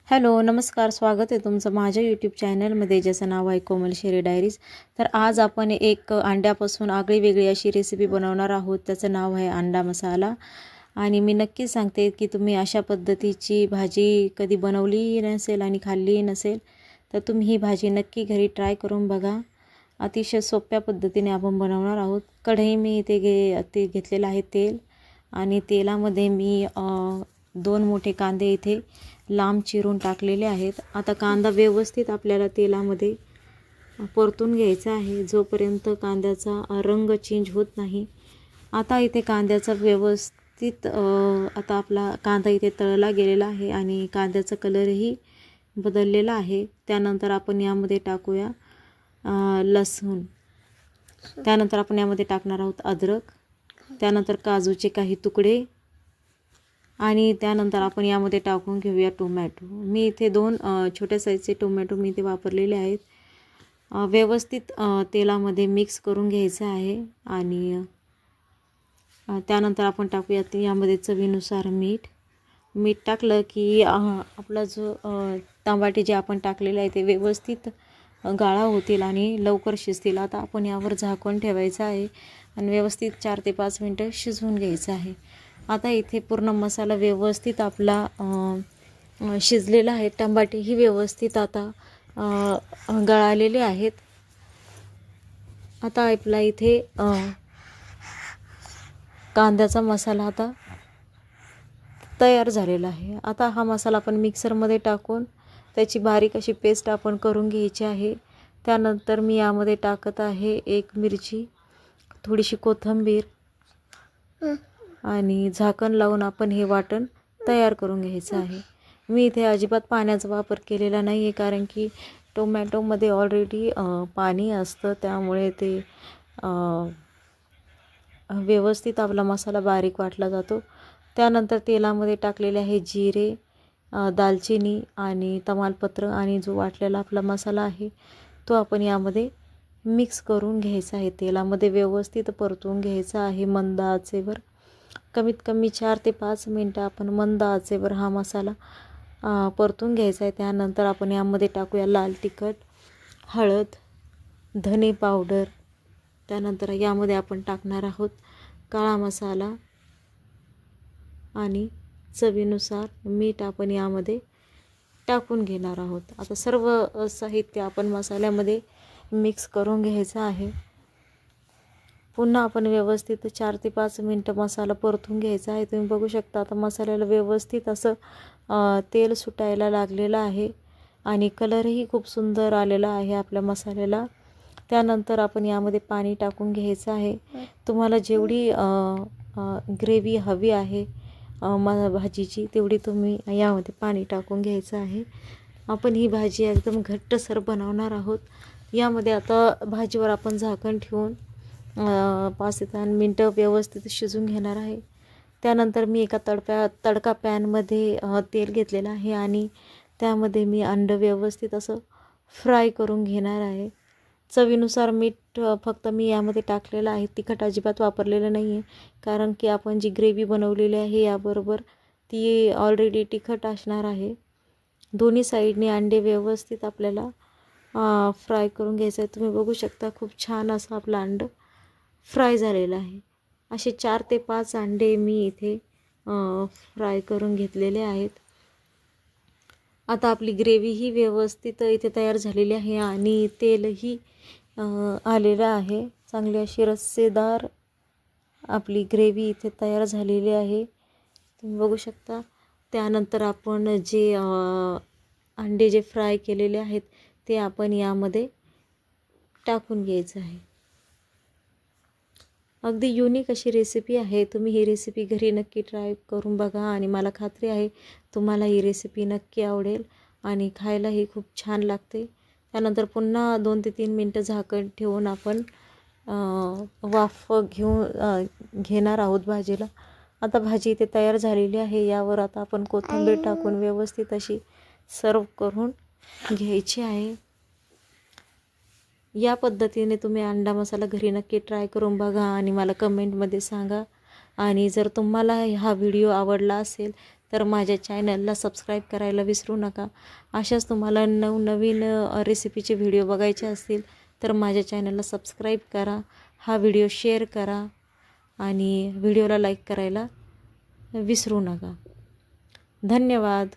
Hello नमस्कार, स्वागत आहे तुमचं माझ्या यूट्यूब चॅनलमध्ये, ज्याचं नाव आहे कोमल शेरी डायरीज। तर आज आपण एक अंड्यापासून आगळीवेगळी अशी रेसिपी बनवणार आहोत। त्याचं नाव आहे अंडा मसाला। आणि मी नक्की सांगते की तुम्ही अशा पद्धतीची भाजी कधी बनवली नसेल आणि खाल्ली नसेल तर तुम्ही ही भाजी नक्की घरी ट्राय करून बघा। अतिशय सोप्या पद्धतीने आपण बनवणार आहोत। कढई मी इथे घेतलेलं आहे तेल, आणि तेलामध्ये मी 2 मोठे कांदे इथे लांब चिरून टाकलेले आहेत। आता कांदा व्यवस्थित आपल्याला तेलामध्ये परतून घ्यायचा आहे, जोपर्यंत कांद्याचा रंग चेंज होत नाही। आता इथे कांद्याचा व्यवस्थित आता आपला कांदा इथे तळला गेलेला आहे आणि कांद्याचा कलरही बदललेला आहे। त्यानंतर आपण यामध्ये टाकूया लसूण, त्यानंतर आपण यामध्ये टाकणार आहोत अद्रक, त्यानंतर काजूचे काही तुकडे, आणि त्यानंतर आपण यामध्ये टाकून घेऊया टोमॅटो। मी इथे 2 छोट्या साईजचे टोमॅटो मी इथे वापरलेले आहेत। व्यवस्थित तेलामध्ये मिक्स करून घ्यायचं आहे। आणि त्यानंतर आपण टाकूया यामध्ये चवीनुसार मीठ टाकलं की आपला जो टमाटे जे आपण टाकलेले आहे ते व्यवस्थित गाळा होतील आणि लवकर शिजतील। आता आपण यावर झाकण ठेवायचं आहे आणि व्यवस्थित 4 ते 5 मिनिटं शिजवून घ्यायचं आहे। आता इथे पूर्ण मसाला व्यवस्थित आपला शिजलेला आहे। टमाटे ही व्यवस्थित आता गळालेले आहेत। आता आपला इथे कांद्याचा मसाला आता तयार झालेला आहे। आता हा मसाला आपण मिक्सरमध्ये टाकून त्याची बारीक अशी पेस्ट आपण करून घ्यायची आहे। त्यानंतर मी यामध्ये टाकत आहे 1 मिरची, थोडीशी कोथिंबीर, आणि झाकण लावून आपण हे वाटण तयार करून घ्यायचं आहे। मी इथे अजिबात पाण्याचा वापर केलेला नाही आहे, कारण की टोमॅटोमध्ये ऑलरेडी पाणी असतं, त्यामुळे ते व्यवस्थित आपला मसाला बारीक वाटला जातो। त्यानंतर तेलामध्ये टाकलेले आहे जिरे, दालचिनी आणि तमालपत्र, आणि जो वाटलेला आपला मसाला आहे तो आपण यामध्ये मिक्स करून घ्यायचा आहे। तेलामध्ये व्यवस्थित परतून घ्यायचा आहे मंद आचेवर। कमीत कमी 4 ते 5 मिनिटं आपण मंद आचेवर हा मसाला परतून घ्यायचा आहे। त्यानंतर आपण यामध्ये टाकूया लाल तिखट, हळद, धने पावडर, त्यानंतर यामध्ये आपण टाकणार आहोत काळा मसाला आणि चवीनुसार मीठ आपण यामध्ये टाकून घेणार आहोत। आता सर्व साहित्य आपण मसाल्यामध्ये मिक्स करून घ्यायचं आहे। पुन्हा आपण व्यवस्थित 4 ते 5 मिनिटं मसाला परतून घ्यायचा आहे। तुम्ही बघू शकता आता मसाल्याला व्यवस्थित असं तेल सुटायला लागलेलं आहे आणि कलरही खूप सुंदर आलेला आहे आपल्या मसाल्याला। त्यानंतर आपण यामध्ये पाणी टाकून घ्यायचं आहे। तुम्हाला जेवढी ग्रेव्ही हवी आहे भाजीची तेवढी तुम्ही यामध्ये पाणी टाकून घ्यायचं आहे। आपण ही भाजी एकदम घट्टसर बनवणार आहोत। यामध्ये आता भाजीवर आपण झाकण ठेवून 5 ते 10 मिनिटं व्यवस्थित शिजून घेणार आहे। त्यानंतर मी एका तडका पॅनमध्ये तेल घेतलेलं आहे आणि त्यामध्ये मी अंड व्यवस्थित असं फ्राय करून घेणार आहे। चवीनुसार मीठ फक्त मी यामध्ये टाकलेलं आहे, तिखट अजिबात वापरलेलं नाही आहे, कारण की आपण जी ग्रेव्ही बनवलेली आहे याबरोबर ती ऑलरेडी तिखट असणार आहे। दोन्ही साईडने अंडे व्यवस्थित आपल्याला फ्राय करून घ्यायचं आहे। तुम्ही बघू शकता खूप छान असं आपलं अंड फ्राय झालेलं आहे। असे 4 ते 5 अंडे मी इथे फ्राय करून घेतलेले आहेत। आता आपली ग्रेव्ही ही व्यवस्थित इथे तयार झालेली आहे आणि तेलही आलेलं आहे। चांगली अशी रस्सेदार आपली ग्रेव्ही इथे तयार झालेली आहे, तुम्ही बघू शकता। त्यानंतर आपण जे अंडे जे फ्राय केलेले आहेत ते आपण यामध्ये टाकून घ्यायचं आहे। अगदी युनिक अशी रेसिपी आहे। तुम्ही ही रेसिपी घरी नक्की ट्राय करून बघा आणि मला खात्री आहे तुम्हाला ही रेसिपी नक्की आवडेल आणि खायलाही खूप छान लागते। त्यानंतर पुन्हा 2 ते 3 मिनिटं झाकण ठेवून आपण वाफ घेणार आहोत भाजीला। आता भाजी इथे तयार झालेली आहे। यावर आता आपण कोथिंबीर टाकून व्यवस्थित अशी सर्व करून घ्यायची आहे। या पद्धतीने तुम्ही अंडा मसाला घरी नक्की ट्राय करून बघा आणि मला कमेंटमध्ये सांगा। आणि जर तुम्हाला हा व्हिडिओ आवडला असेल तर माझ्या चॅनलला सबस्क्राईब करायला विसरू नका. अशाच तुम्हाला नवनवीन रेसिपीचे व्हिडिओ बघायचे असतील तर माझ्या चॅनलला सबस्क्राईब करा, हा व्हिडिओ शेअर करा आणि व्हिडिओला लाईक करायला विसरू नका. धन्यवाद.